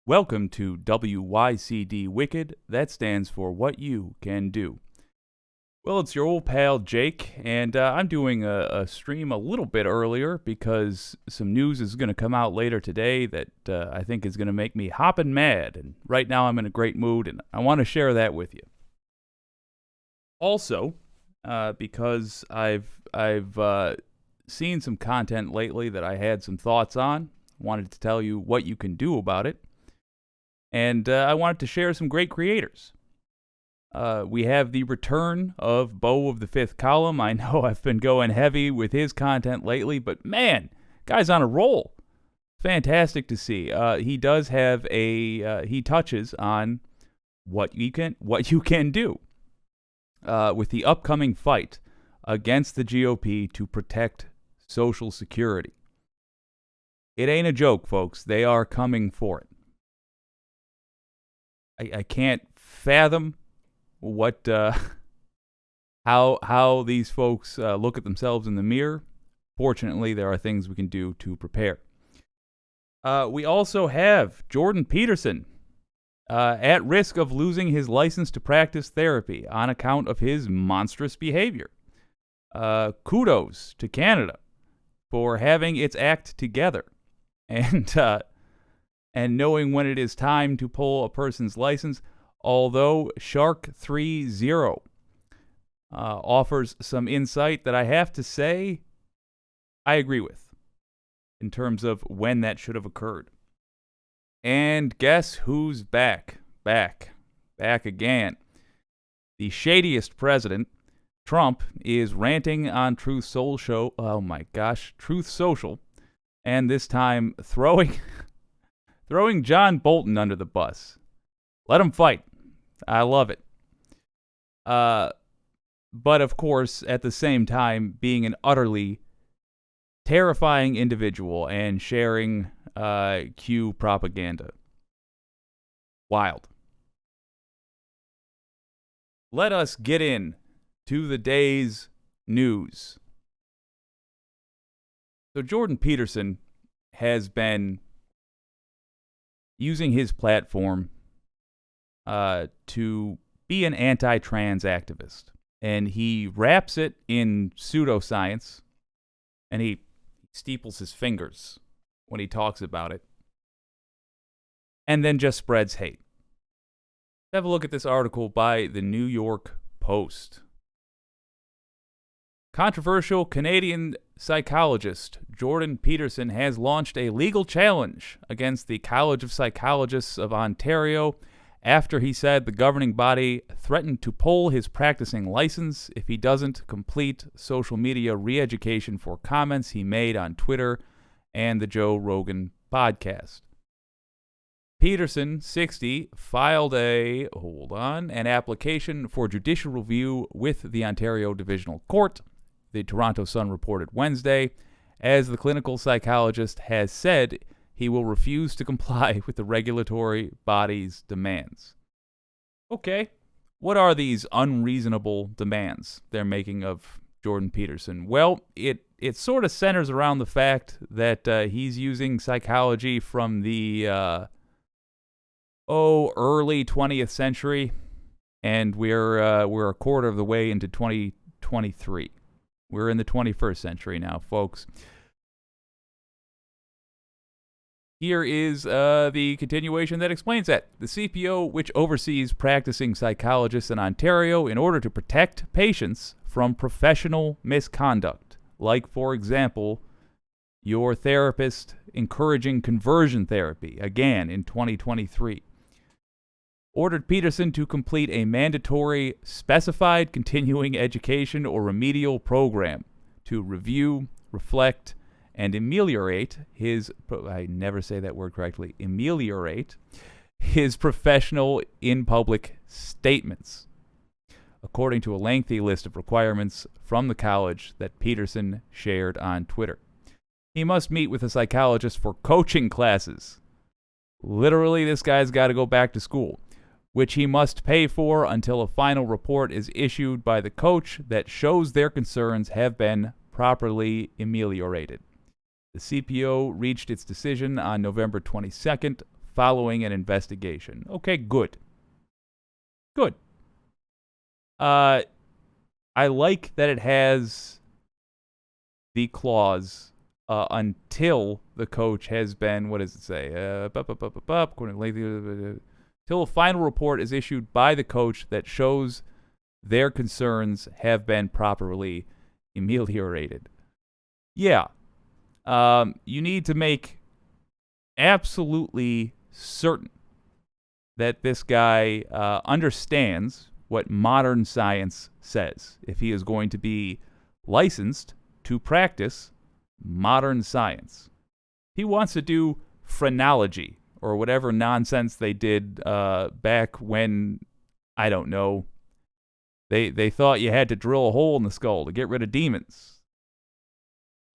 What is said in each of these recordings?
Welcome to WYCD Wicked. That stands for What You Can Do. Well, it's your old pal Jake, and I'm doing a stream a little bit earlier because some news is going to come out later today that I think is going to make me hoppin' mad. And right now I'm in a great mood, and I want to share that with you. Also, because I've seen some content lately that I had some thoughts on, wanted to tell you what you can do about it. And I wanted to share some great creators. We have the return of Beau of the Fifth Column. I know I've been going heavy with his content lately, but man, guy's on a roll. Fantastic to see. He does have he touches on what you can do with the upcoming fight against the GOP to protect Social Security. It ain't a joke, folks. They are coming for it. I can't fathom what how these folks look at themselves in the mirror. Fortunately, there are things we can do to prepare. We also have Jordan Peterson at risk of losing his license to practice therapy on account of his monstrous behavior. Kudos to Canada for having its act together and knowing when it is time to pull a person's license, although Shark30 offers some insight that I have to say I agree with in terms of when that should have occurred. And guess who's back? Back again. The shadiest president, Trump, is ranting on Truth Social, Truth Social, and this time throwing John Bolton under the bus. Let him fight. I love it. But of course, at the same time, being an utterly terrifying individual and sharing Q propaganda. Wild. Let us get in to the day's news. So Jordan Peterson has been using his platform to be an anti-trans activist. And he wraps it in pseudoscience, and he steeples his fingers when he talks about it, and then just spreads hate. Have a look at this article by the New York Post. Controversial Canadian psychologist Jordan Peterson has launched a legal challenge against the College of Psychologists of Ontario after he said the governing body threatened to pull his practicing license if he doesn't complete social media re-education for comments he made on Twitter and the Joe Rogan podcast. Peterson, 60, filed an application for judicial review with the Ontario Divisional Court, the Toronto Sun reported Wednesday, as the clinical psychologist has said he will refuse to comply with the regulatory body's demands. Okay, what are these unreasonable demands they're making of Jordan Peterson? Well, it sort of centers around the fact that he's using psychology from the early 20th century, and we're a quarter of the way into 2023. We're in the 21st century now, folks. Here is the continuation that explains that. The CPO, which oversees practicing psychologists in Ontario in order to protect patients from professional misconduct, like, for example, your therapist encouraging conversion therapy, again in 2023, ordered Peterson to complete a mandatory specified continuing education or remedial program to review, reflect, and ameliorate his professional in-public statements, according to a lengthy list of requirements from the college that Peterson shared on Twitter. He must meet with a psychologist for coaching classes. Literally, this guy's got to go back to school, which he must pay for until a final report is issued by the coach that shows their concerns have been properly ameliorated. The CPO reached its decision on November 22nd, following an investigation. Okay, good. Good. I like that it has the clause until the coach has been, what does it say? Until a final report is issued by the coach that shows their concerns have been properly ameliorated. Yeah. You need to make absolutely certain that this guy understands what modern science says if he is going to be licensed to practice modern science. He wants to do phrenology or whatever nonsense they did back when, I don't know, they thought you had to drill a hole in the skull to get rid of demons.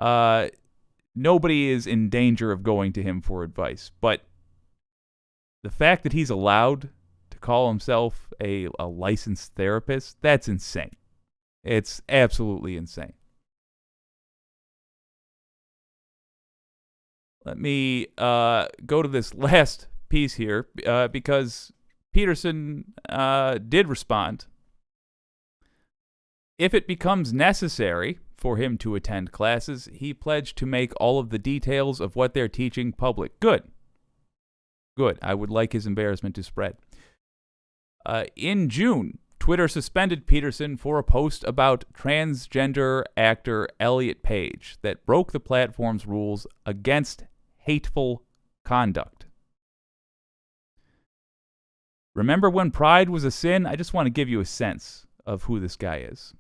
Nobody is in danger of going to him for advice, but the fact that he's allowed to call himself a licensed therapist, that's insane. It's absolutely insane. Let me go to this last piece here because Peterson did respond. If it becomes necessary for him to attend classes, he pledged to make all of the details of what they're teaching public. Good. Good. I would like his embarrassment to spread. In June, Twitter suspended Peterson for a post about transgender actor Elliot Page that broke the platform's rules against hateful conduct. Remember when pride was a sin? I just want to give you a sense of who this guy is.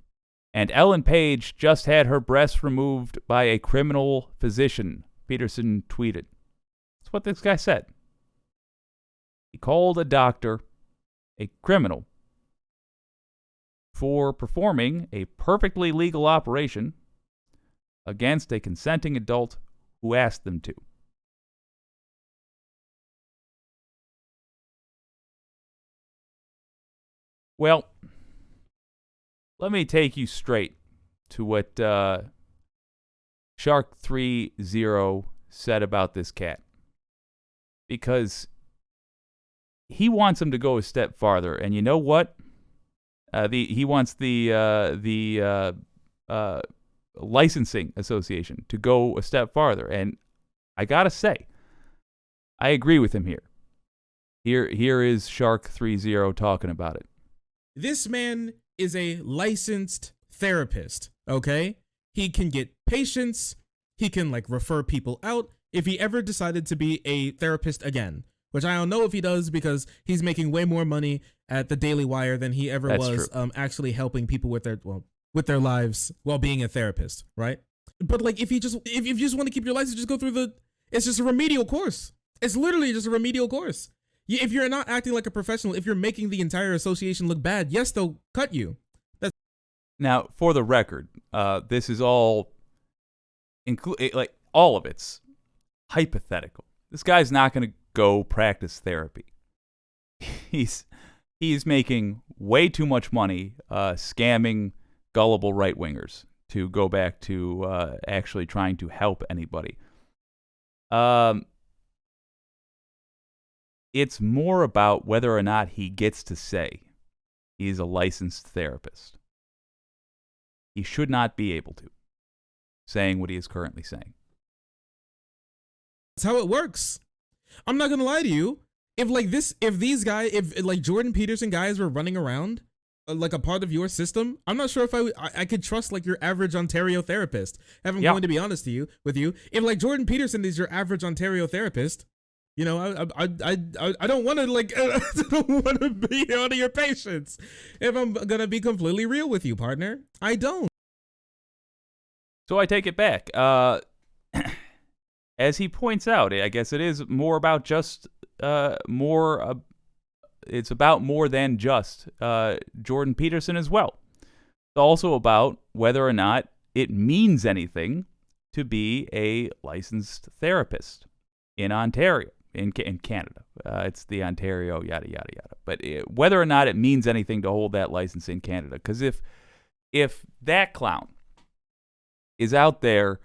And Ellen Page just had her breasts removed by a criminal physician, Peterson tweeted. That's what this guy said. He called a doctor a criminal for performing a perfectly legal operation against a consenting adult who asked them to. Well, let me take you straight to what Shark30 said about this cat. Because he wants him to go a step farther. And you know what? He wants the licensing association to go a step farther. And I gotta say, I agree with him here. Here is Shark30 talking about it. This man is a licensed therapist, okay? He can get patients. He can refer people out if he ever decided to be a therapist again, which I don't know if he does because he's making way more money at the Daily Wire than he ever was actually helping people with their lives while being a therapist, right? But if you just want to keep your license, just go through it's just a remedial course. It's literally just a remedial course. If you're not acting like a professional, if you're making the entire association look bad, yes, they'll cut you. Now, for the record, this is all all of it's hypothetical. This guy's not going to go practice therapy. He's making way too much money scamming gullible right-wingers to go back to actually trying to help anybody. It's more about whether or not he gets to say he's a licensed therapist. He should not be able to, saying what he is currently saying. That's how it works. I'm not gonna lie to you. If Jordan Peterson guys were running around like a part of your system, I'm not sure if I could trust your average Ontario therapist. If I'm going to be honest with you, if Jordan Peterson is your average Ontario therapist, I don't want to I don't want to be one of your patients. If I'm gonna be completely real with you, partner, I don't. So I take it back. As he points out, I guess it is more about just it's about more than just Jordan Peterson as well. It's also about whether or not it means anything to be a licensed therapist in Ontario. In Canada. It's the Ontario, yada, yada, yada. But whether or not it means anything to hold that license in Canada. Because if that clown is out there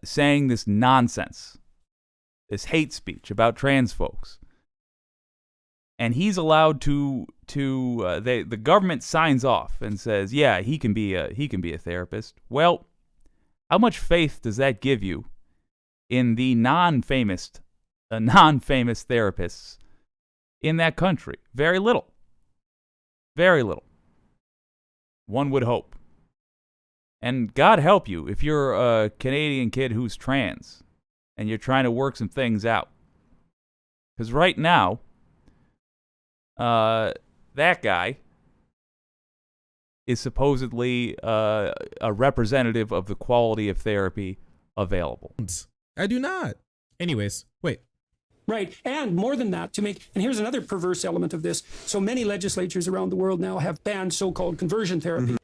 saying this nonsense this hate speech about trans folks. And he's allowed the government signs off and says, yeah, he can be a therapist. Well, how much faith does that give you in the non-famous therapists in that country? Very little. Very little. One would hope. And God help you if you're a Canadian kid who's trans and you're trying to work some things out. Because right now, that guy is supposedly a representative of the quality of therapy available. I do not. Anyways, wait. Right. And more than that, and here's another perverse element of this. So many legislatures around the world now have banned so-called conversion therapy. Mm-hmm.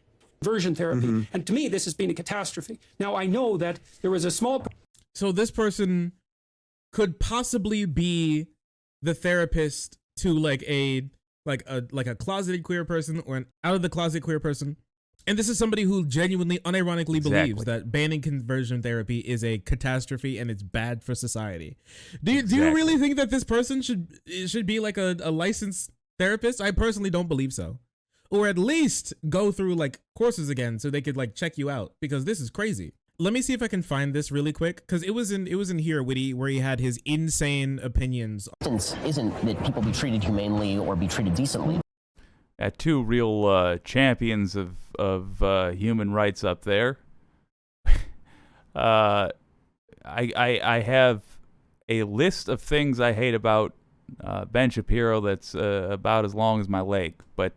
Conversion therapy. Mm-hmm. And to me, this has been a catastrophe. Now, I know that there was a small... So this person could possibly be the therapist to like a closeted queer person or an out of the closet queer person. And this is somebody who genuinely, unironically believes that banning conversion therapy is a catastrophe and it's bad for society. Do you really think that this person should be like a licensed therapist? I personally don't believe so. Or at least go through like courses again so they could like check you out, because this is crazy. Let me see if I can find this really quick, because it was in here where he had his insane opinions. Isn't that people be treated humanely or be treated decently. Got two real champions of human rights up there. I have a list of things I hate about Ben Shapiro that's about as long as my leg, but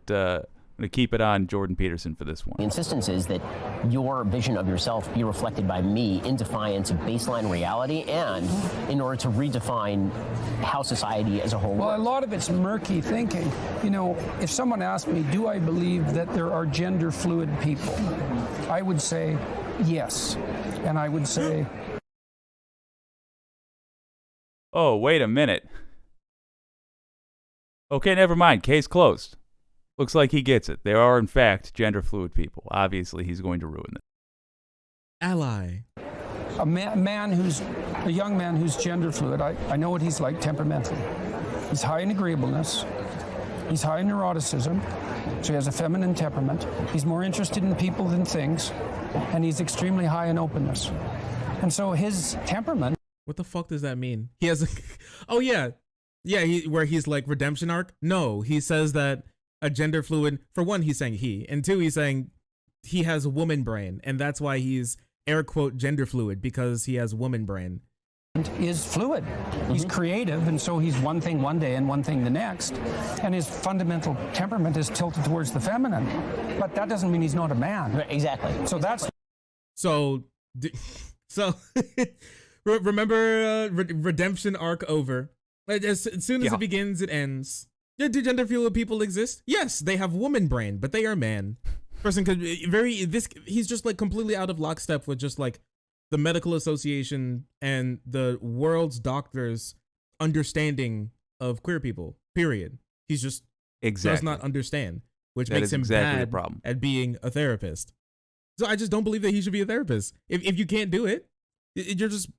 I'm going to keep it on Jordan Peterson for this one. The insistence is that your vision of yourself be reflected by me in defiance of baseline reality and in order to redefine how society as a whole works. Well, a lot of it's murky thinking. You know, if someone asked me, do I believe that there are gender fluid people? I would say yes. And I would say... Oh, wait a minute. Okay, never mind. Case closed. Looks like he gets it. There are, in fact, gender fluid people. Obviously, he's going to ruin it. Ally. A young man who's gender fluid, I know what he's like temperamentally. He's high in agreeableness. He's high in neuroticism. So he has a feminine temperament. He's more interested in people than things. And he's extremely high in openness. And so his temperament... What the fuck does that mean? He has a... Oh, yeah. Yeah, where he's like redemption arc? No, he says that a gender fluid, for one, he's saying he, and two, he's saying he has a woman brain, and that's why he's air quote gender fluid, because he has woman brain. Is fluid. He's creative, and so he's one thing one day and one thing the next, and his fundamental temperament is tilted towards the feminine, but that doesn't mean he's not a man. Exactly. So that's... So remember redemption arc over. As soon as it begins, it ends. Do gender fluid people exist? Yes, they have woman brain, but they are man. Person could he's just like completely out of lockstep with just like the medical association and the world's doctors' understanding of queer people. Period. He's just does not understand, which makes him bad at being a therapist. So I just don't believe that he should be a therapist. If you can't do it, you're just...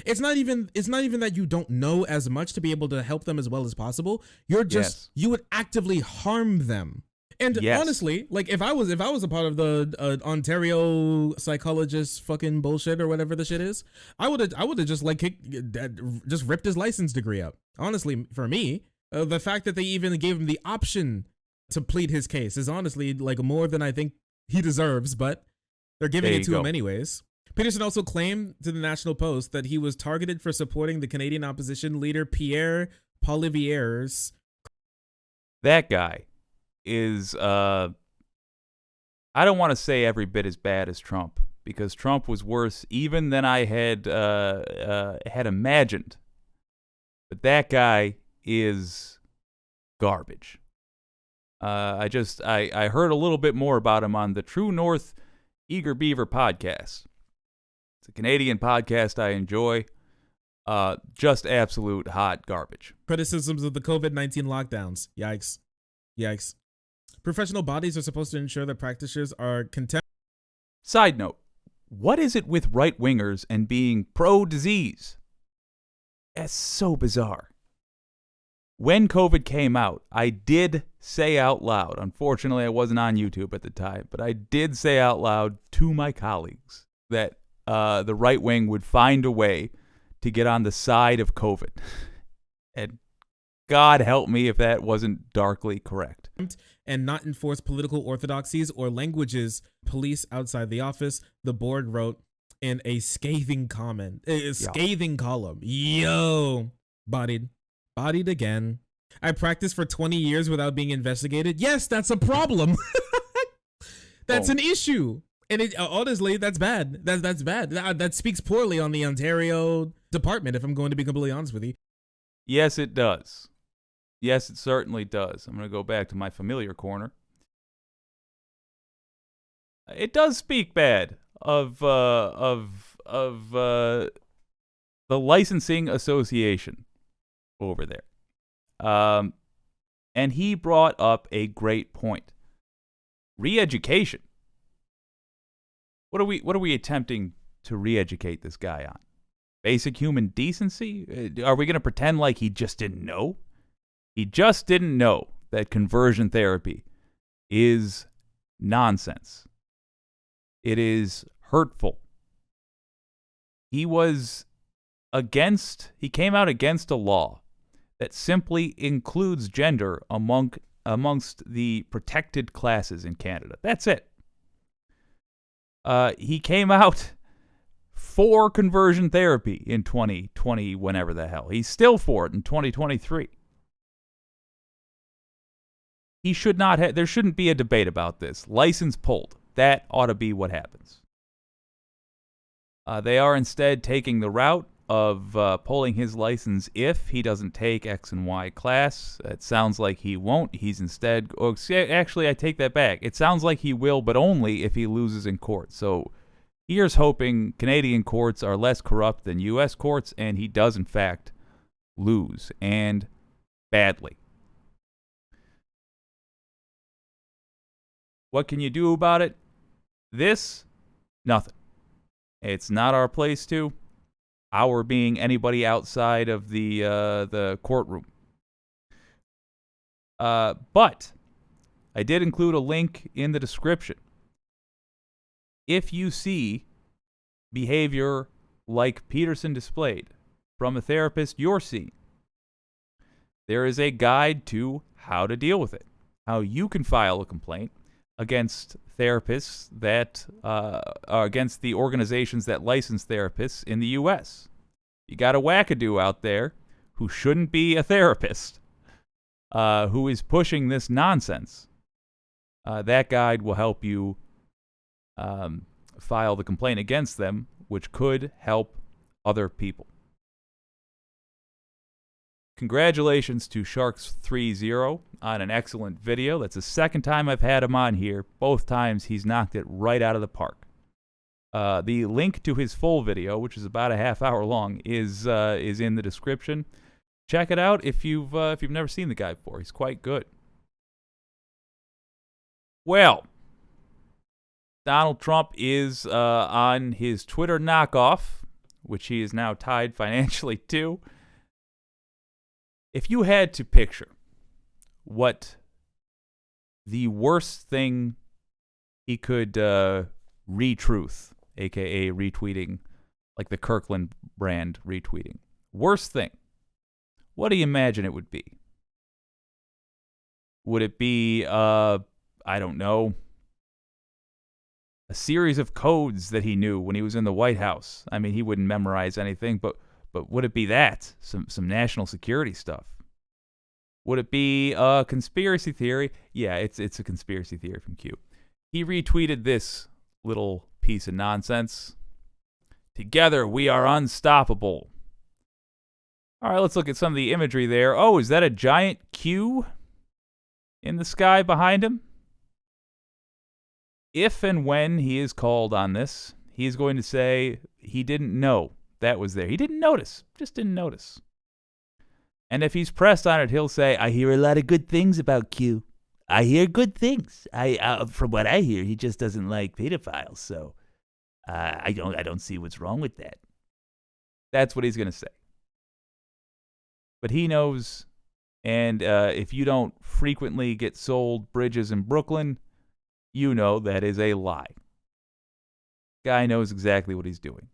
It's not even that you don't know as much to be able to help them as well as possible. You're just you would actively harm them. And honestly, like if I was a part of the Ontario psychologist fucking bullshit or whatever the shit is, I would have just like just ripped his license degree up. Honestly, for me, the fact that they even gave him the option to plead his case is honestly like more than I think he deserves, but they're giving it to him anyways. Peterson also claimed to the National Post that he was targeted for supporting the Canadian opposition leader Pierre Poilievre's. That guy is, I don't want to say every bit as bad as Trump, because Trump was worse even than I had imagined. But that guy is garbage. I heard a little bit more about him on the True North Eager Beaver podcast. It's a Canadian podcast I enjoy. Just absolute hot garbage. Criticisms of the COVID-19 lockdowns. Yikes. Yikes. Professional bodies are supposed to ensure that practitioners are content. Side note, what is it with right-wingers and being pro-disease? It's so bizarre. When COVID came out, I did say out loud, unfortunately I wasn't on YouTube at the time, but I did say out loud to my colleagues that the right wing would find a way to get on the side of COVID. And God help me if that wasn't darkly correct. And not enforce political orthodoxies or languages police outside the office, the board wrote in a scathing column. Yo, bodied again. I practiced for 20 years without being investigated. Yes, that's a problem. That's an issue. And it, honestly, that's bad. That's bad. That speaks poorly on the Ontario department, if I'm going to be completely honest with you. Yes, it does. Yes, it certainly does. I'm going to go back to my familiar corner. It does speak bad of the licensing association over there. And he brought up a great point. Re-education. What are we attempting to re-educate this guy on? Basic human decency? Are we going to pretend like he just didn't know? He just didn't know that conversion therapy is nonsense. It is hurtful. He came out against a law that simply includes gender amongst the protected classes in Canada. That's it. He came out for conversion therapy in 2020, whenever the hell. He's still for it in 2023. He should not have, there shouldn't be a debate about this. License pulled. That ought to be what happens. They are instead taking the route of pulling his license if he doesn't take X and Y class. It sounds like he won't. He's instead, actually, I take that back. It sounds like he will, but only if he loses in court. So here's hoping Canadian courts are less corrupt than U.S. courts, and he does, in fact, lose, and badly. What can you do about it? Nothing. It's not our place to. Our being anybody outside of the courtroom. But I did include a link in the description. If you see behavior like Peterson displayed from a therapist you're seeing, there is a guide to how to deal with it, how you can file a complaint against therapists that are against the organizations that license therapists in the U.S. You got a wackadoo out there who shouldn't be a therapist, who is pushing this nonsense. That guide will help you file the complaint against them, which could help other people. Congratulations to Sharks30 on an excellent video. That's the second time I've had him on here. Both times he's knocked it right out of the park. The link to his full video, which is about a half hour long, is in the description. Check it out if you've never seen the guy before. He's quite good. Well, Donald Trump is on his Twitter knockoff, which he is now tied financially to. If you had to picture what the worst thing he could retruth, aka retweeting, like the Kirkland brand retweeting, worst thing, what do you imagine it would be? Would it be, I don't know, a series of codes that he knew when he was in the White House? I mean, he wouldn't memorize anything, but would it be that? Some national security stuff? Would it be a conspiracy theory? Yeah, it's a conspiracy theory from Q. He retweeted this little piece of nonsense. Together we are unstoppable. All right, let's look at some of the imagery there. Oh, is that a giant Q in the sky behind him? If and when he is called on this, he is going to say he didn't know that was there. He didn't notice. Just didn't notice. And if he's pressed on it, he'll say, I hear a lot of good things about Q. I hear good things. From what I hear, he just doesn't like pedophiles. So I don't see what's wrong with that. That's what he's going to say. But he knows, and if you don't frequently get sold bridges in Brooklyn, you know that is a lie. Guy knows exactly what he's doing.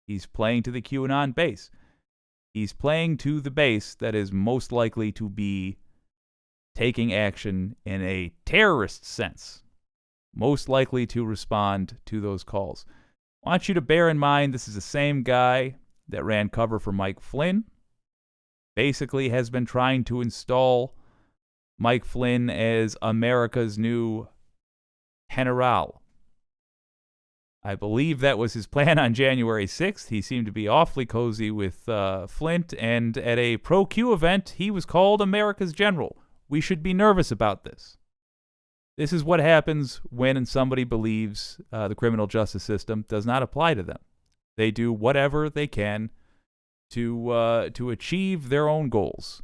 He's playing to the QAnon base. He's playing to the base that is most likely to be taking action in a terrorist sense, most likely to respond to those calls. I want you to bear in mind this is the same guy that ran cover for Mike Flynn, basically has been trying to install Mike Flynn as America's new general. I believe that was his plan on January 6th. He seemed to be awfully cozy with Flint, and at a pro-Q event, he was called America's general. We should be nervous about this. This is what happens when somebody believes the criminal justice system does not apply to them. They do whatever they can to achieve their own goals.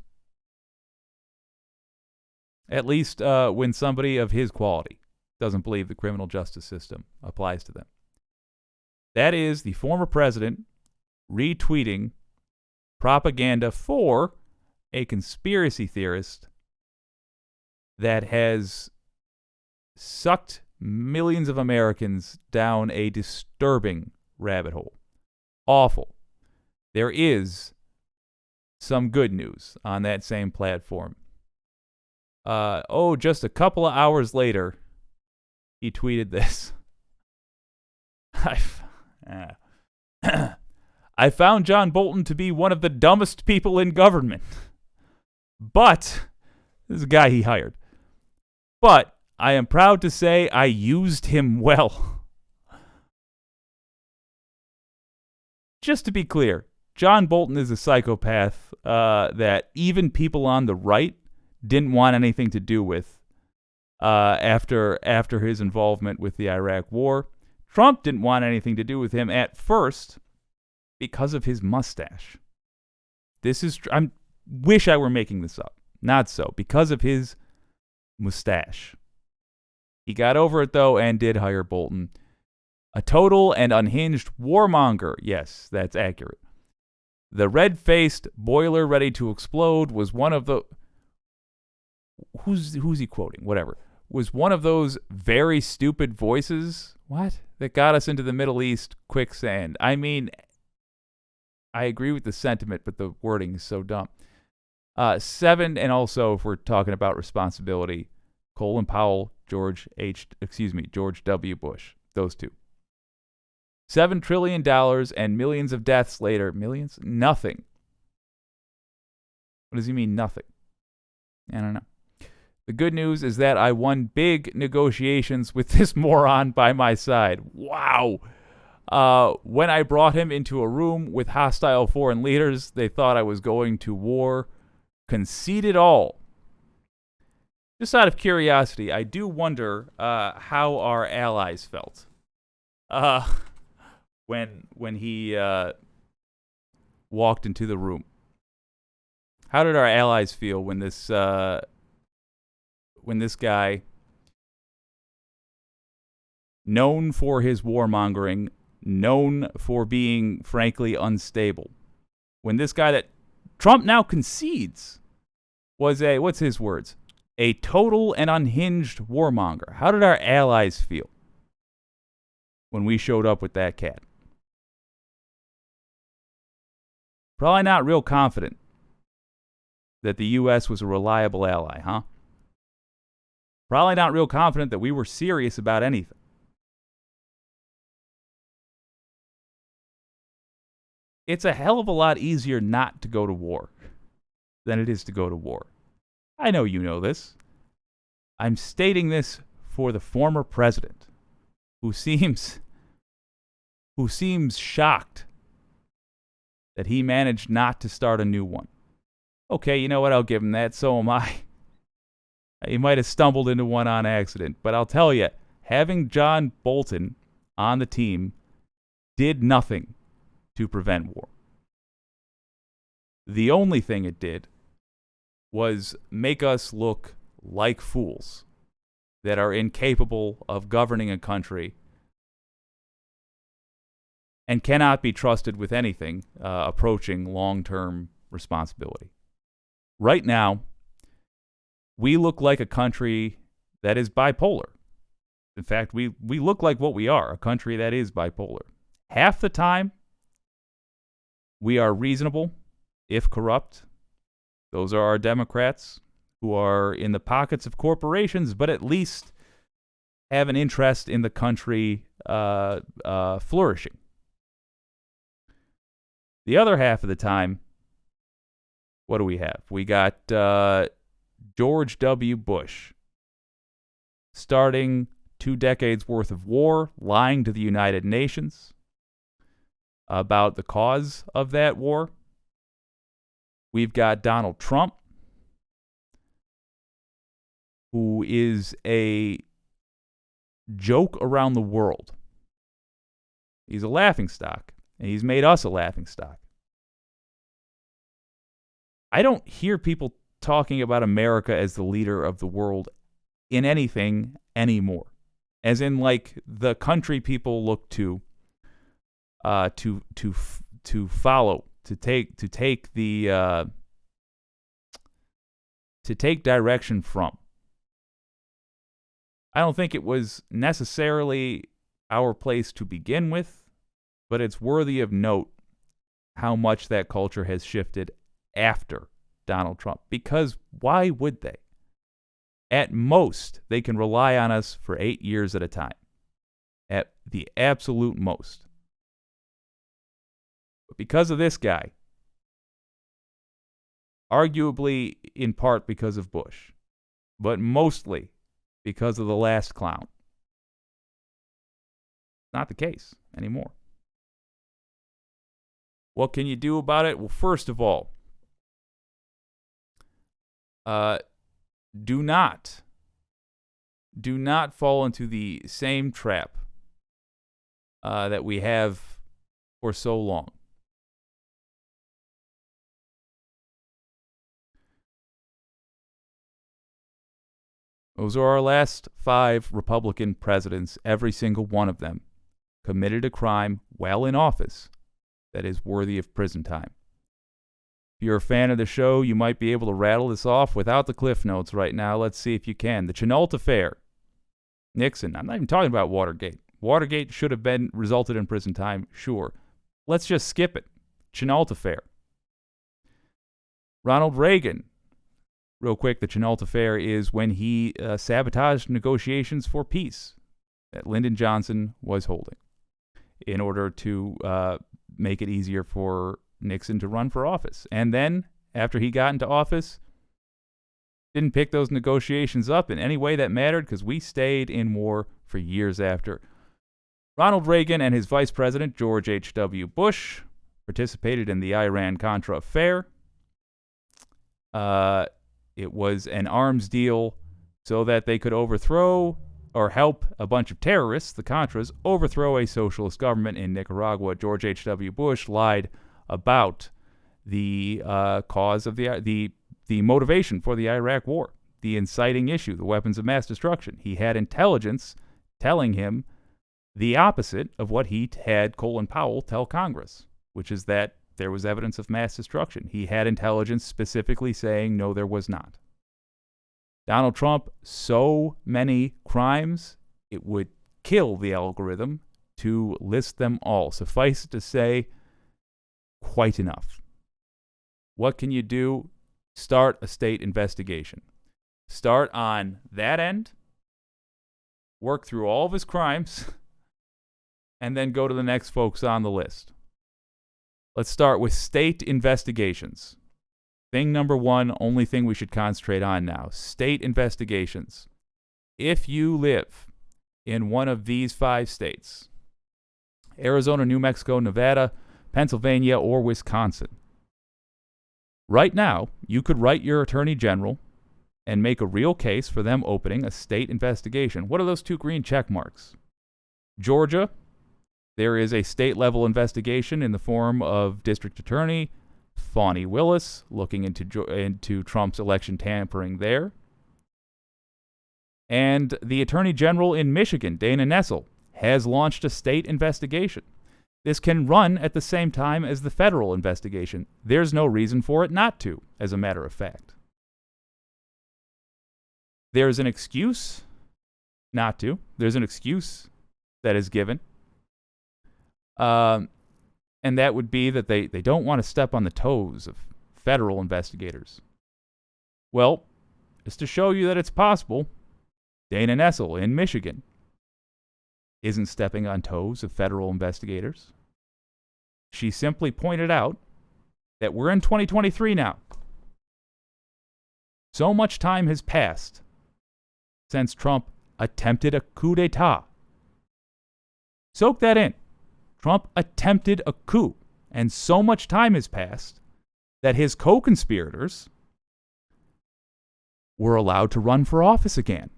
At least when somebody of his quality doesn't believe the criminal justice system applies to them. That is the former president retweeting propaganda for a conspiracy theorist that has sucked millions of Americans down a disturbing rabbit hole. Awful. There is some good news on that same platform. Just a couple of hours later, he tweeted this. I found John Bolton to be one of the dumbest people in government. But, this is a guy he hired. But, I am proud to say I used him well. Just to be clear, John Bolton is a psychopath that even people on the right didn't want anything to do with after his involvement with the Iraq War. Trump didn't want anything to do with him at first because of his mustache. I wish I were making this up. Not so. Because of his mustache. He got over it, though, and did hire Bolton. A total and unhinged warmonger. Yes, that's accurate. The red-faced boiler ready to explode was one of the... Who's he quoting? Whatever. Was one of those very stupid voices... What? That got us into the Middle East quicksand. I mean, I agree with the sentiment, but the wording is so dumb. 7, and also, if we're talking about responsibility, Colin Powell, George W. Bush. Those two. $7 trillion and millions of deaths later. Millions? Nothing. What does he mean, nothing? I don't know. The good news is that I won big negotiations with this moron by my side. Wow. When I brought him into a room with hostile foreign leaders, they thought I was going to war. Conceded all. Just out of curiosity, I do wonder how our allies felt when he walked into the room. How did our allies feel when this guy, known for his warmongering, known for being frankly unstable, when this guy that Trump now concedes was what's his words? A total and unhinged warmonger. How did our allies feel when we showed up with that cat? Probably not real confident that the U.S. was a reliable ally, huh? Probably not real confident that we were serious about anything. It's a hell of a lot easier not to go to war than it is to go to war. I know you know this. I'm stating this for the former president, who seems shocked that he managed not to start a new one. Okay, you know what? I'll give him that. So am I. He might have stumbled into one on accident, but I'll tell you, having John Bolton on the team did nothing to prevent war. The only thing it did was make us look like fools that are incapable of governing a country and cannot be trusted with anything approaching long-term responsibility. Right now, we look like a country that is bipolar. In fact, we look like what we are, a country that is bipolar. Half the time, we are reasonable, if corrupt. Those are our Democrats who are in the pockets of corporations, but at least have an interest in the country flourishing. The other half of the time, what do we have? We got George W. Bush starting 2 decades worth of war, lying to the United Nations about the cause of that war. We've got Donald Trump, who is a joke around the world. He's a laughingstock, and he's made us a laughingstock. I don't hear people talking about America as the leader of the world in anything anymore. As in, like, the country people look to follow, to take direction from. I don't think it was necessarily our place to begin with, but it's worthy of note how much that culture has shifted after Donald Trump. Because why would they? At most, they can rely on us for 8 years at a time. At the absolute most. But because of this guy, arguably in part because of Bush, but mostly because of the last clown, not the case anymore. What can you do about it? Well, first of all, do not fall into the same trap that we have for so long. Those are our last 5 Republican presidents. Every single one of them committed a crime while in office that is worthy of prison time. If you're a fan of the show, you might be able to rattle this off without the cliff notes right now. Let's see if you can. The Chenault affair. Nixon. I'm not even talking about Watergate. Watergate should have been resulted in prison time, sure. Let's just skip it. Chenault affair. Ronald Reagan. Real quick, the Chenault affair is when he sabotaged negotiations for peace that Lyndon Johnson was holding in order to make it easier for Nixon to run for office. And then, after he got into office, didn't pick those negotiations up in any way that mattered because we stayed in war for years after. Ronald Reagan and his vice president, George H.W. Bush, participated in the Iran-Contra affair. It was an arms deal so that they could overthrow or help a bunch of terrorists, the Contras, overthrow a socialist government in Nicaragua. George H.W. Bush lied about the cause of the motivation for the Iraq War, the inciting issue, the weapons of mass destruction. He had intelligence telling him the opposite of what he had Colin Powell tell Congress, which is that there was evidence of mass destruction. He had intelligence specifically saying, no, there was not. Donald Trump, so many crimes, it would kill the algorithm to list them all. Suffice it to say, quite enough. What can you do? Start a state investigation. Start on that end, work through all of his crimes, and then go to the next folks on the list. Let's start with state investigations. Thing number 1, only thing we should concentrate on now. State investigations. If you live in one of these 5 states, Arizona, New Mexico, Nevada, Pennsylvania, or Wisconsin, right now, you could write your attorney general and make a real case for them opening a state investigation. What are those 2 green check marks? Georgia, there is a state-level investigation in the form of District Attorney Fani Willis looking into Trump's election tampering there. And the Attorney General in Michigan, Dana Nessel, has launched a state investigation. This can run at the same time as the federal investigation. There's no reason for it not to, as a matter of fact. There's an excuse not to. There's an excuse that is given. And that would be that they don't want to step on the toes of federal investigators. Well, just to show you that it's possible, Dana Nessel in Michigan isn't stepping on toes of federal investigators. She simply pointed out that we're in 2023 now. So much time has passed since Trump attempted a coup d'etat. Soak that in. Trump attempted a coup, and so much time has passed that his co-conspirators were allowed to run for office again.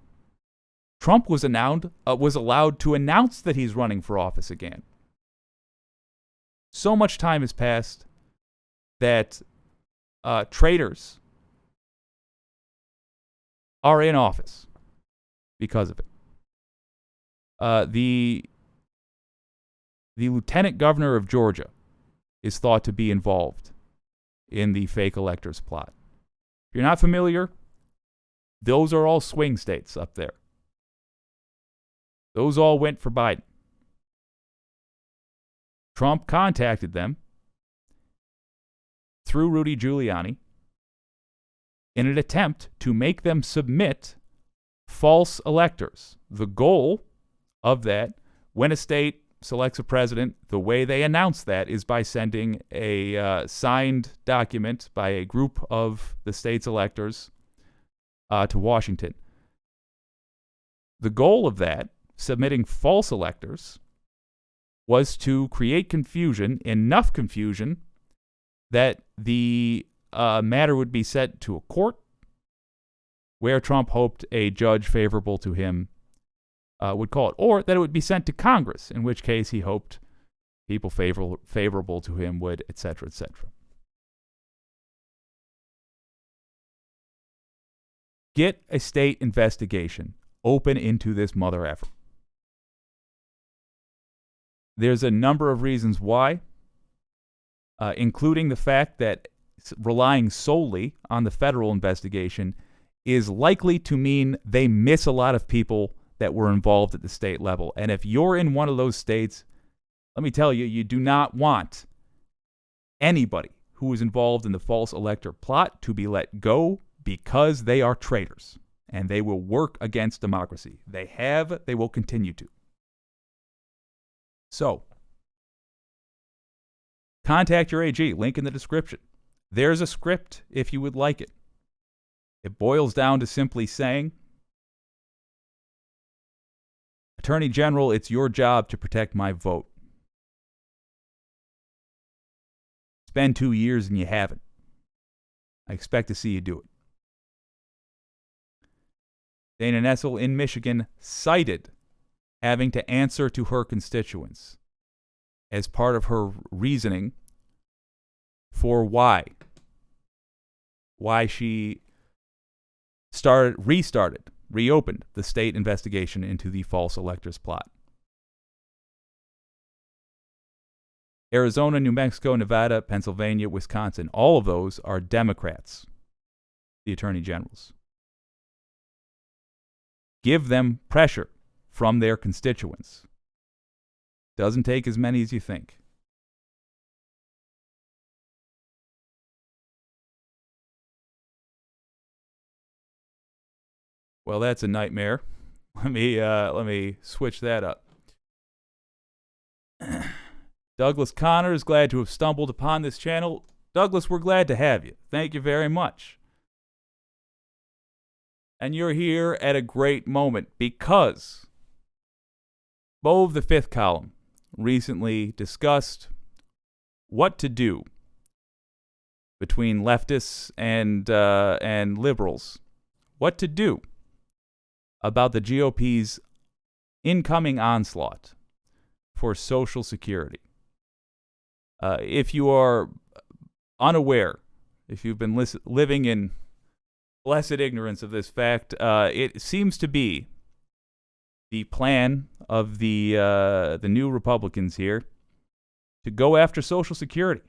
Trump was allowed to announce that he's running for office again. So much time has passed that traitors are in office because of it. The lieutenant governor of Georgia is thought to be involved in the fake electors plot. If you're not familiar, those are all swing states up there. Those all went for Biden. Trump contacted them through Rudy Giuliani in an attempt to make them submit false electors. The goal of that, when a state selects a president, the way they announce that is by sending a signed document by a group of the state's electors to Washington. The goal of that, submitting false electors, was to create confusion, enough confusion, that the matter would be sent to a court where Trump hoped a judge favorable to him would call it, or that it would be sent to Congress, in which case he hoped people favorable to him would, etc., etc. Get a state investigation open into this mother effer. There's a number of reasons why, including the fact that relying solely on the federal investigation is likely to mean they miss a lot of people that were involved at the state level. And if you're in one of those states, let me tell you, you do not want anybody who was involved in the false elector plot to be let go, because they are traitors and they will work against democracy. They will continue to. So, contact your AG, link in the description. There's a script if you would like it. It boils down to simply saying, Attorney General, it's your job to protect my vote. It's been 2 years and you haven't. I expect to see you do it. Dana Nessel in Michigan cited having to answer to her constituents as part of her reasoning for why she reopened the state investigation into the false electors plot. Arizona, New Mexico, Nevada, Pennsylvania, Wisconsin, all of those are Democrats, the attorney generals. Give them pressure from their constituents. Doesn't take as many as you think. Well, that's a nightmare. Let me switch that up. Douglas Connor is glad to have stumbled upon this channel. Douglas, we're glad to have you. Thank you very much. And you're here at a great moment because Beau of the Fifth Column recently discussed what to do between leftists and liberals. What to do about the GOP's incoming onslaught for Social Security. If you are unaware, if you've been living in blessed ignorance of this fact, it seems to be the plan of the new Republicans here to go after Social Security.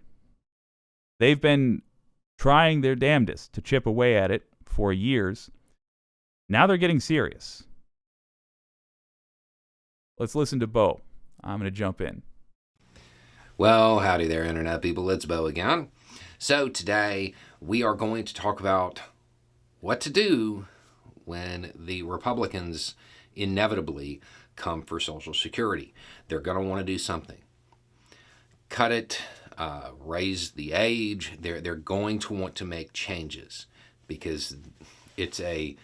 They've been trying their damnedest to chip away at it for years. Now they're getting serious. Let's listen to Beau. I'm going to jump in. Well, howdy there, Internet people. It's Beau again. So today we are going to talk about what to do when the Republicans inevitably come for Social Security. They're going to want to do something. Cut it, raise the age. They're going to want to make changes because it's a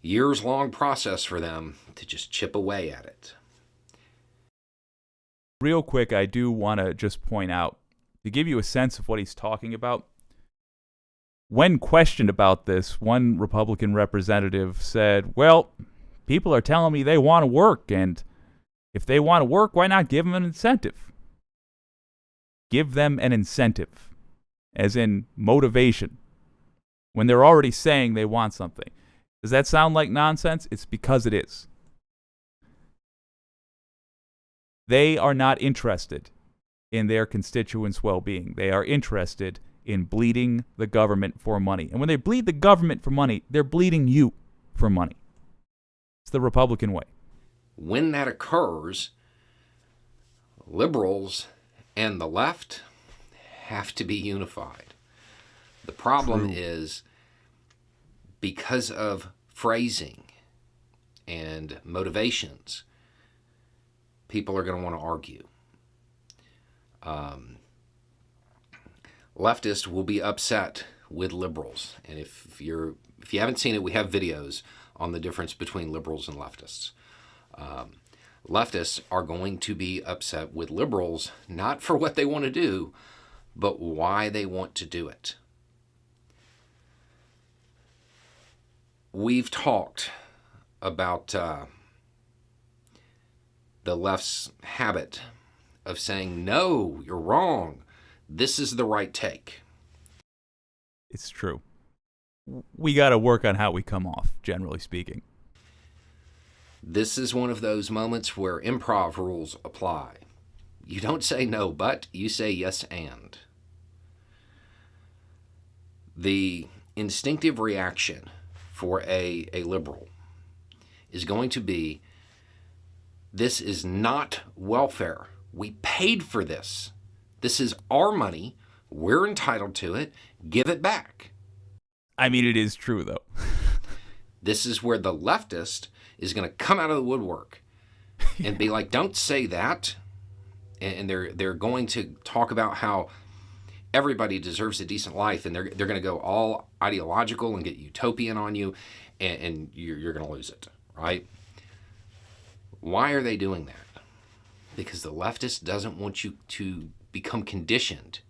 years-long process for them to just chip away at it. Real quick, I do want to just point out, to give you a sense of what he's talking about, when questioned about this, one Republican representative said, well, people are telling me they want to work, and if they want to work, why not give them an incentive? Give them an incentive, as in motivation, when they're already saying they want something. Does that sound like nonsense? It's because it is. They are not interested in their constituents' well-being. They are interested in bleeding the government for money. And when they bleed the government for money, they're bleeding you for money. It's the Republican way. When that occurs, liberals and the left have to be unified. The problem is because of phrasing and motivations, people are going to want to argue. Leftists will be upset with liberals, and if you haven't seen it, we have videos on the difference between liberals and leftists. Leftists are going to be upset with liberals, not for what they want to do, but why they want to do it. We've talked about the left's habit of saying, no, you're wrong. This is the right take. It's true. We got to work on how we come off, generally speaking. This is one of those moments where improv rules apply. You don't say no, but you say yes, and. The instinctive reaction for a liberal is going to be, this is not welfare. We paid for this. This is our money. We're entitled to it. Give it back. I mean, it is true, though. This is where the leftist is going to come out of the woodwork and be like, don't say that. And they're going to talk about how everybody deserves a decent life, and they're going to go all ideological and get utopian on you, and you're going to lose it, right? Why are they doing that? Because the leftist doesn't want you to become conditioned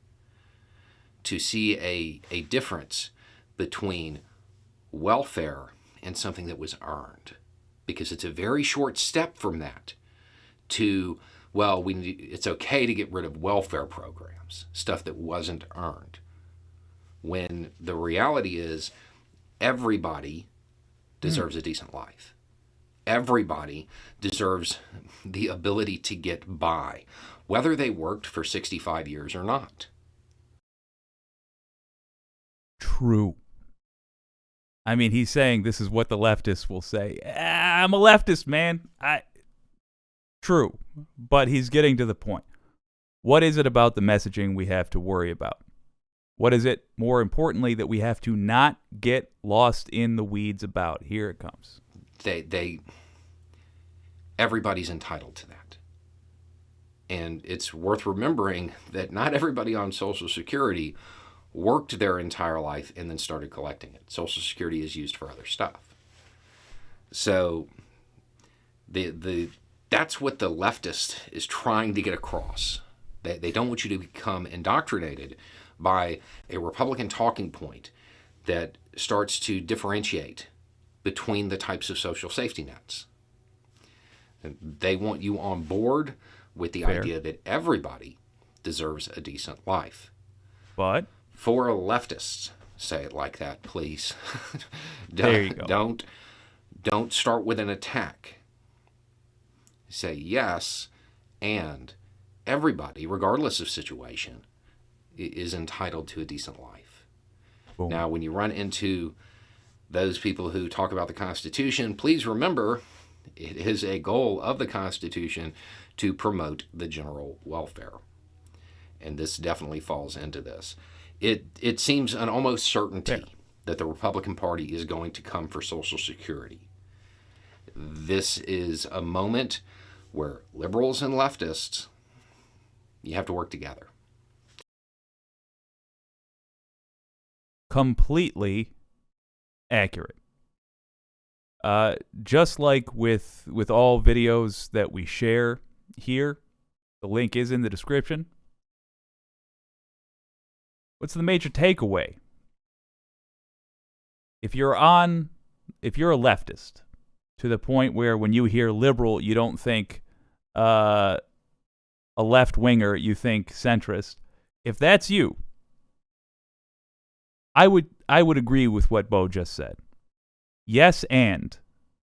to see a difference between welfare and something that was earned. Because it's a very short step from that to, well, it's okay to get rid of welfare programs, stuff that wasn't earned. When the reality is everybody deserves a decent life. Everybody deserves the ability to get by, whether they worked for 65 years or not. True. I mean, he's saying this is what the leftists will say. I'm a leftist, man. True. But he's getting to the point. What is it about the messaging we have to worry about? What is it, more importantly, that we have to not get lost in the weeds about? Here it comes. Everybody's entitled to that. And it's worth remembering that not everybody on Social Security worked their entire life and then started collecting it. Social Security is used for other stuff. So that's what the leftist is trying to get across. They don't want you to become indoctrinated by a Republican talking point that starts to differentiate between the types of social safety nets. They want you on board with the idea that everybody deserves a decent life. But for leftists, say it like that, please. There you go. Don't start with an attack. Say yes, and everybody, regardless of situation, is entitled to a decent life. Boom. Now, when you run into those people who talk about the Constitution, please remember it is a goal of the Constitution to promote the general welfare. And this definitely falls into this. It seems an almost certainty that the Republican Party is going to come for Social Security. This is a moment where liberals and leftists, you have to work together. Completely accurate. Just like with all videos that we share here, the link is in the description. What's the major takeaway? If you're a leftist, to the point where when you hear liberal, you don't think a left-winger, you think centrist. If that's you, I would agree with what Beau just said. Yes, and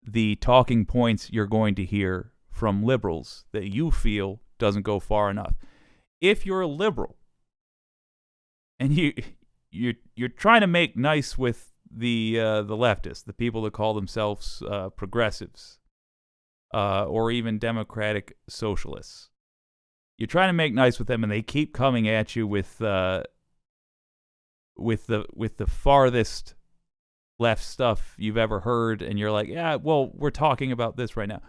the talking points you're going to hear from liberals that you feel doesn't go far enough. If you're a liberal and you're trying to make nice with the leftists, the people that call themselves progressives, or even democratic socialists, you're trying to make nice with them, and they keep coming at you with the farthest left stuff you've ever heard, and you're like, yeah, well, we're talking about this right now.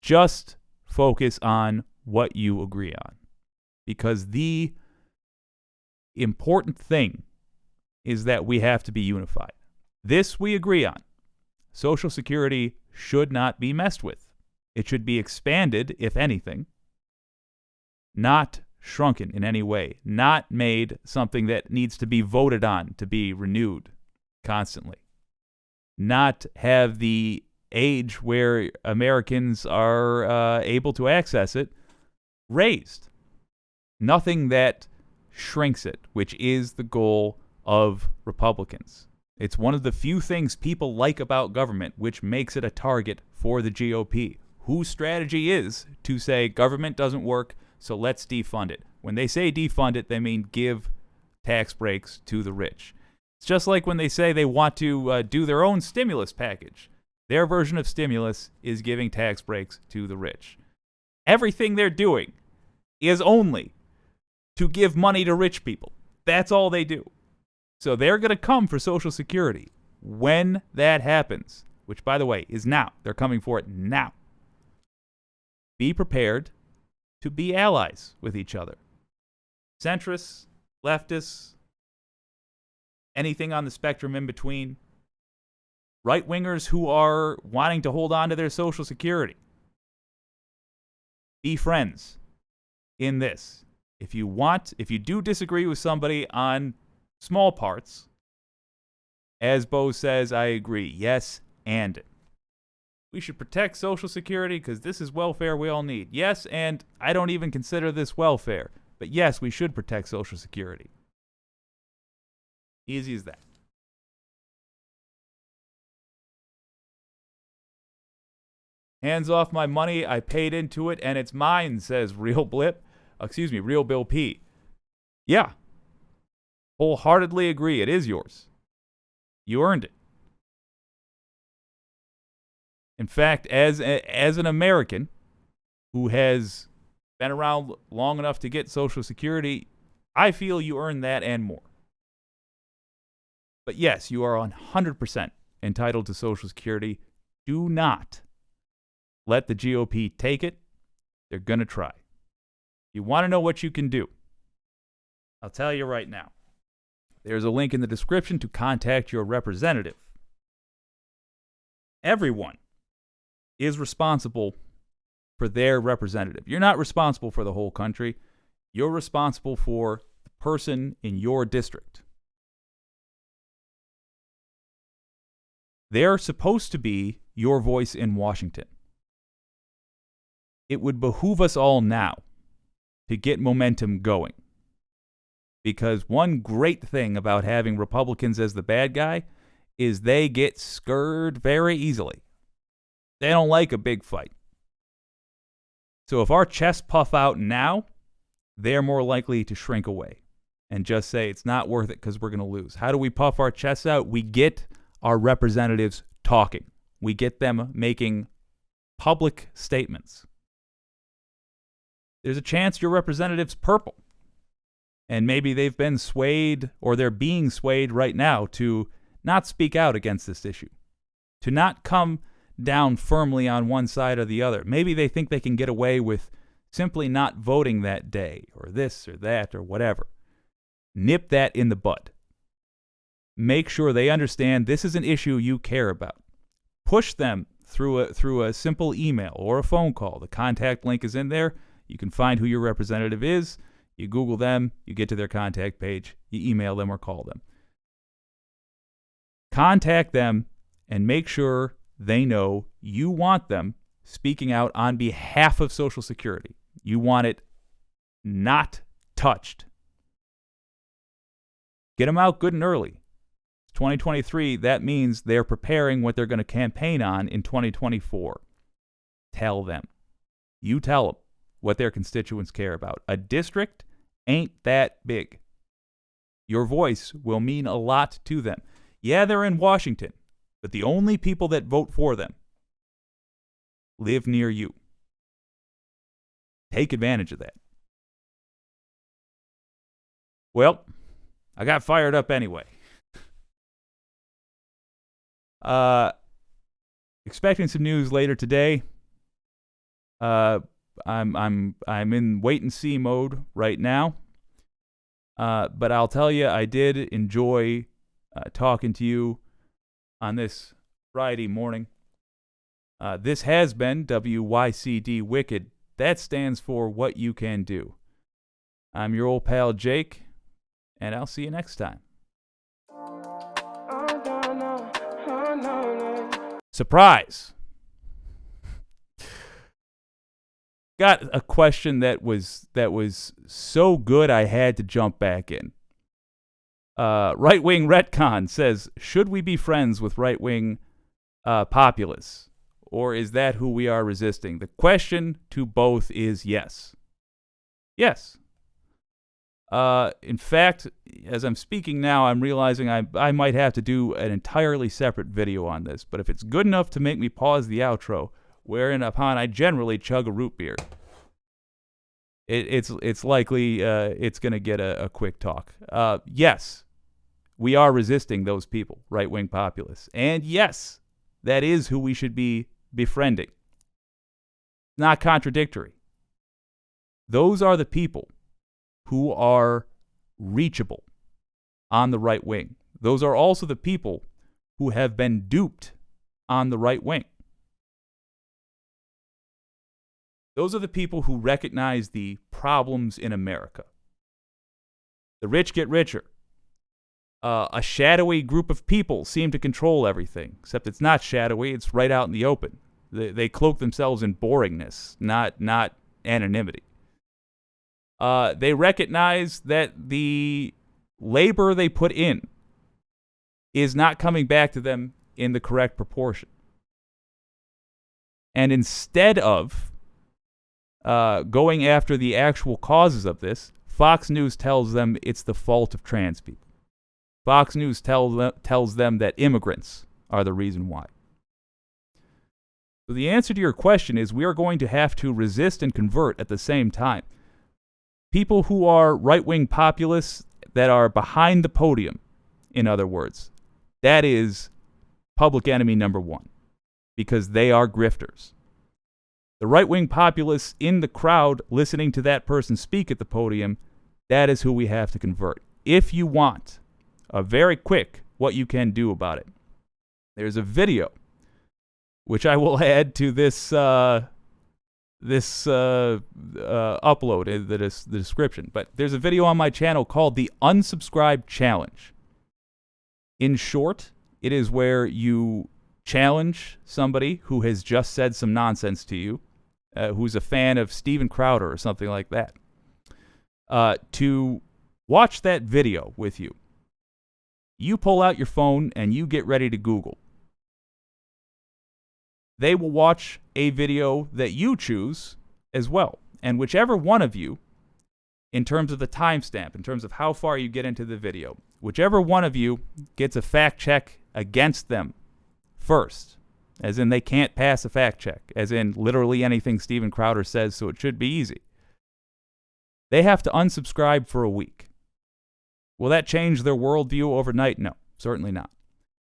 Just focus on what you agree on, because the important thing is that we have to be unified. This we agree on. Social Security should not be messed with. It should be expanded, if anything, not shrunken in any way, not made something that needs to be voted on to be renewed constantly, not have the age where Americans are able to access it raised. Nothing that shrinks it, which is the goal of Republicans. It's one of the few things people like about government, which makes it a target for the GOP, whose strategy is to say government doesn't work, so let's defund it. When they say defund it, they mean give tax breaks to the rich. It's just like when they say they want to do their own stimulus package. Their version of stimulus is giving tax breaks to the rich. Everything they're doing is only to give money to rich people. That's all they do. So they're going to come for Social Security when that happens, which, by the way, is now. They're coming for it now. Be prepared to be allies with each other. Centrists, leftists, anything on the spectrum in between. Right-wingers who are wanting to hold on to their Social Security. Be friends in this. If you do disagree with somebody on small parts, as Beau says, I agree. Yes, and we should protect Social Security because this is welfare we all need. Yes, and I don't even consider this welfare. But yes, we should protect Social Security. Easy as that. Hands off my money. I paid into it and it's mine, says Real Bill P. Yeah. Wholeheartedly agree. It is yours. You earned it. In fact, as an American who has been around long enough to get Social Security, I feel you earned that and more. But yes, you are 100% entitled to Social Security. Do not let the GOP take it. They're going to try. You want to know what you can do? I'll tell you right now. There's a link in the description to contact your representative. Everyone is responsible for their representative. You're not responsible for the whole country. You're responsible for the person in your district. They're supposed to be your voice in Washington. It would behoove us all now to get momentum going. Because one great thing about having Republicans as the bad guy is they get scared very easily. They don't like a big fight. So if our chests puff out now they're more likely to shrink away and just say it's not worth it because we're going to lose. How do we puff our chests out? We get our representatives talking. We get them making public statements. There's a chance your representative's purple. And maybe they've been swayed, or they're being swayed right now to not speak out against this issue, to not come down firmly on one side or the other. Maybe they think they can get away with simply not voting that day, or this or that or whatever. Nip that in the bud. Make sure they understand this is an issue you care about. Push them through a simple email or a phone call. The contact link is in there. You can find who your representative is. You Google them, you get to their contact page, you email them or call them. Contact them and make sure they know you want them speaking out on behalf of Social Security. You want it not touched. Get them out good and early. It's 2023, that means they're preparing what they're going to campaign on in 2024. Tell them. You tell them what their constituents care about. A district ain't that big. Your voice will mean a lot to them. Yeah, they're in Washington, but the only people that vote for them live near you. Take advantage of that. Well, I got fired up anyway. Expecting some news later today. I'm in wait and see mode right now. But I'll tell you, I did enjoy talking to you on this Friday morning. This has been WYCD Wicked. That stands for What You Can Do. I'm your old pal Jake, and I'll see you next time. Surprise! Got a question that was so good I had to jump back in. Right-wing retcon says, should we be friends with right-wing populists? Or is that who we are resisting? The question to both is yes. Yes. In fact, as I'm speaking now, I'm realizing I might have to do an entirely separate video on this. But if it's good enough to make me pause the outro, wherein upon I generally chug a root beer, it's likely it's going to get a quick talk. Yes, we are resisting those people, right-wing populists. And yes, that is who we should be befriending. Not contradictory. Those are the people who are reachable on the right wing. Those are also the people who have been duped on the right wing. Those are the people who recognize the problems in America. The rich get richer. A shadowy group of people seem to control everything, except it's not shadowy, it's right out in the open. They cloak themselves in boringness, not anonymity. They recognize that the labor they put in is not coming back to them in the correct proportion. And instead of going after the actual causes of this, Fox News tells them it's the fault of trans people. Fox News tells them that immigrants are the reason why. So the answer to your question is we are going to have to resist and convert at the same time. People who are right-wing populists that are behind the podium, in other words, that is public enemy number one, because they are grifters. The right-wing populists in the crowd listening to that person speak at the podium, that is who we have to convert. If you want a very quick what you can do about it, there's a video which I will add to this upload, the description. But there's a video on my channel called the Unsubscribe Challenge. In short, it is where you challenge somebody who has just said some nonsense to you, who's a fan of Steven Crowder or something like that, to watch that video with you. You pull out your phone and you get ready to Google. They will watch a video that you choose as well. And whichever one of you in terms of the timestamp, in terms of how far you get into the video. Whichever one of you gets a fact check against them first, as in they can't pass a fact check, as in literally anything Steven Crowder says, so it should be easy. They have to unsubscribe for a week. Will that change their worldview overnight? No, certainly not.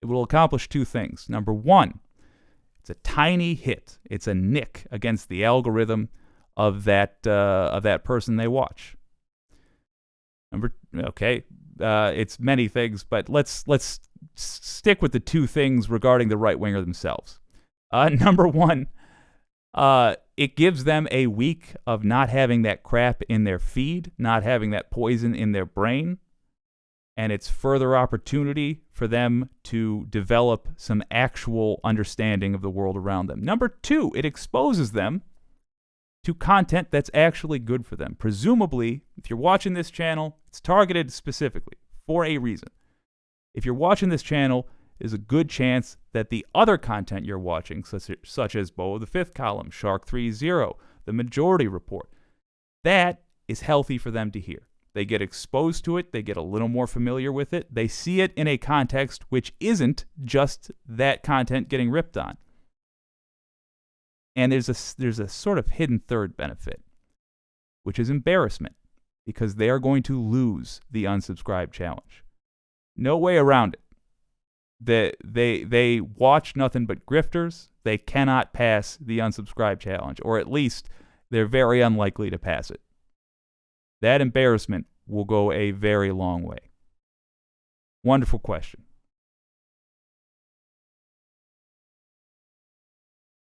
It will accomplish two things. Number one, it's a tiny hit. It's a nick against the algorithm of that person they watch. It's many things, but let's stick with the two things regarding the right winger themselves. Number one, it gives them a week of not having that crap in their feed, not having that poison in their brain, and it's further opportunity for them to develop some actual understanding of the world around them. Number two, it exposes them to content that's actually good for them. Presumably, if you're watching this channel, it's targeted specifically for a reason. If you're watching this channel, there's a good chance that the other content you're watching, such as Beau the Fifth Column, Shark 3.0, The Majority Report, that is healthy for them to hear. They get exposed to it. They get a little more familiar with it. They see it in a context which isn't just that content getting ripped on. And there's a sort of hidden third benefit, which is embarrassment, because they are going to lose the unsubscribe challenge. No way around it. They watch nothing but grifters. They cannot pass the unsubscribe challenge, or at least they're very unlikely to pass it. That embarrassment will go a very long way. Wonderful question.